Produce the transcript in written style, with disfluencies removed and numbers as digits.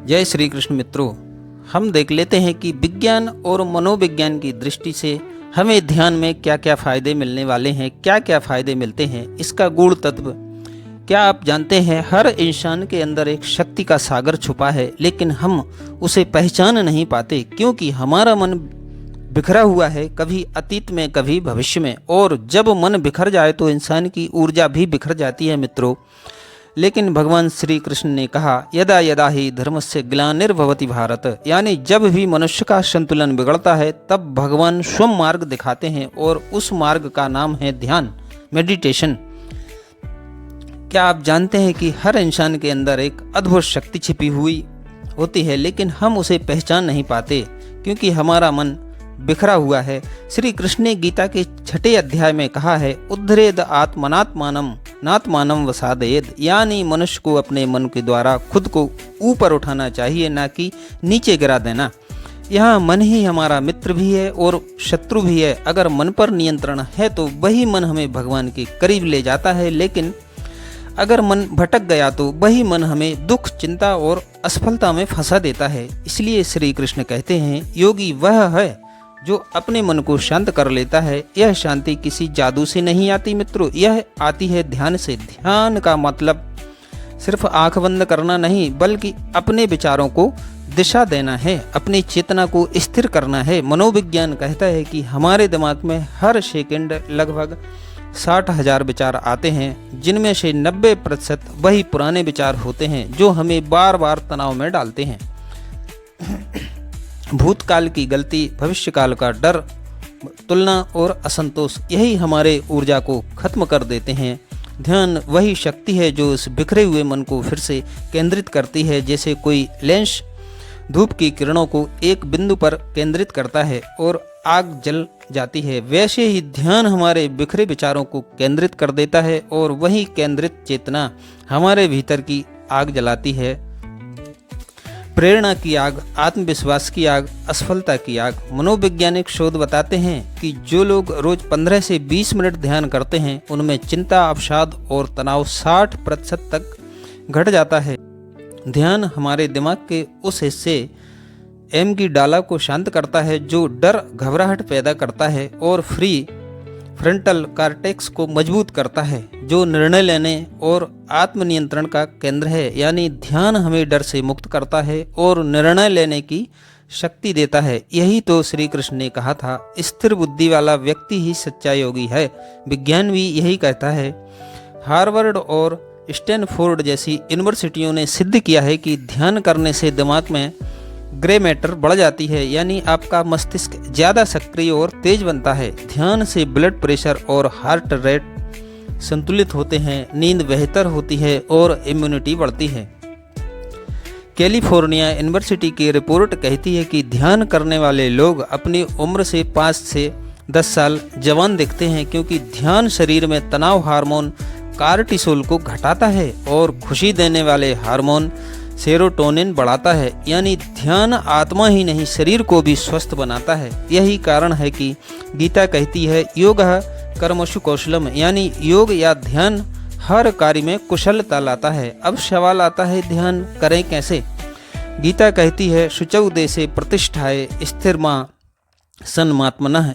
जय श्री कृष्ण मित्रों, हम देख लेते हैं कि विज्ञान और मनोविज्ञान की दृष्टि से हमें ध्यान में क्या क्या फ़ायदे मिलने वाले हैं, क्या क्या फ़ायदे मिलते हैं, इसका गूढ़ तत्व। क्या आप जानते हैं हर इंसान के अंदर एक शक्ति का सागर छुपा है, लेकिन हम उसे पहचान नहीं पाते क्योंकि हमारा मन बिखरा हुआ है, कभी अतीत में कभी भविष्य में। और जब मन बिखर जाए तो इंसान की ऊर्जा भी बिखर जाती है मित्रों। लेकिन भगवान श्री कृष्ण ने कहा, यदा यदा ही धर्मस्य ग्लानिर्भवति भारत, यानी जब भी मनुष्य का संतुलन बिगड़ता है तब भगवान स्वयं मार्ग दिखाते हैं और उस मार्ग का नाम है ध्यान, मेडिटेशन। क्या आप जानते हैं कि हर इंसान के अंदर एक अद्भुत शक्ति छिपी हुई होती है, लेकिन हम उसे पहचान नहीं पाते क्योंकि हमारा मन बिखरा हुआ है। श्री कृष्ण ने गीता के 6 अध्याय में कहा है, उद्धरेद आत्मनात्मानम नात्मानम वसादयेद, यानी मनुष्य को अपने मन के द्वारा खुद को ऊपर उठाना चाहिए, ना कि नीचे गिरा देना। यहाँ मन ही हमारा मित्र भी है और शत्रु भी है। अगर मन पर नियंत्रण है तो वही मन हमें भगवान के करीब ले जाता है, लेकिन अगर मन भटक गया तो वही मन हमें दुख, चिंता और असफलता में फंसा देता है। इसलिए श्री कृष्ण कहते हैं, योगी वह है जो अपने मन को शांत कर लेता है। यह शांति किसी जादू से नहीं आती मित्रों, यह आती है ध्यान से। ध्यान का मतलब सिर्फ आंख बंद करना नहीं, बल्कि अपने विचारों को दिशा देना है, अपनी चेतना को स्थिर करना है। मनोविज्ञान कहता है कि हमारे दिमाग में हर सेकंड लगभग 60,000 विचार आते हैं, जिनमें से 90% वही पुराने विचार होते हैं जो हमें बार बार तनाव में डालते हैं। भूतकाल की गलती, भविष्यकाल का डर, तुलना और असंतोष, यही हमारे ऊर्जा को खत्म कर देते हैं। ध्यान वही शक्ति है जो उस बिखरे हुए मन को फिर से केंद्रित करती है। जैसे कोई लेंस धूप की किरणों को एक बिंदु पर केंद्रित करता है और आग जल जाती है, वैसे ही ध्यान हमारे बिखरे विचारों को केंद्रित कर देता है और वही केंद्रित चेतना हमारे भीतर की आग जलाती है। प्रेरणा की आग, आत्मविश्वास की आग, असफलता की आग। मनोवैज्ञानिक शोध बताते हैं कि जो लोग रोज 15 से 20 मिनट ध्यान करते हैं उनमें चिंता, अवसाद और तनाव 60% तक घट जाता है। ध्यान हमारे दिमाग के उस हिस्से एम की डाला को शांत करता है जो डर, घबराहट पैदा करता है, और फ्रंटल कॉर्टेक्स को मजबूत करता है जो निर्णय लेने और आत्मनियंत्रण का केंद्र है। यानी ध्यान हमें डर से मुक्त करता है और निर्णय लेने की शक्ति देता है। यही तो श्री कृष्ण ने कहा था, स्थिर बुद्धि वाला व्यक्ति ही सच्चा योगी है। विज्ञान भी यही कहता है। हार्वर्ड और स्टैनफोर्ड जैसी यूनिवर्सिटियों ने सिद्ध किया है कि ध्यान करने से दिमाग में ग्रे मैटर बढ़ जाती है, यानी आपका मस्तिष्क ज़्यादा सक्रिय और तेज बनता है। ध्यान से ब्लड प्रेशर और हार्ट रेट संतुलित होते हैं, नींद बेहतर होती है और इम्यूनिटी बढ़ती है। कैलिफोर्निया यूनिवर्सिटी की रिपोर्ट कहती है कि ध्यान करने वाले लोग अपनी उम्र से 5 से 10 साल जवान दिखते हैं, क्योंकि ध्यान शरीर में तनाव हार्मोन कार्टिसोल को घटाता है और खुशी देने वाले हार्मोन सेरोटोनिन बढ़ाता है। यानी ध्यान आत्मा ही नहीं, शरीर को भी स्वस्थ बनाता है। यही कारण है कि गीता कहती है, योगः कर्मसु कौशलम, यानी योग या ध्यान हर कार्य में कुशलता लाता है। अब सवाल आता है, ध्यान करें कैसे? गीता कहती है, शुचौ देशे प्रतिष्ठाए स्थिरमा सन्मात्मनः,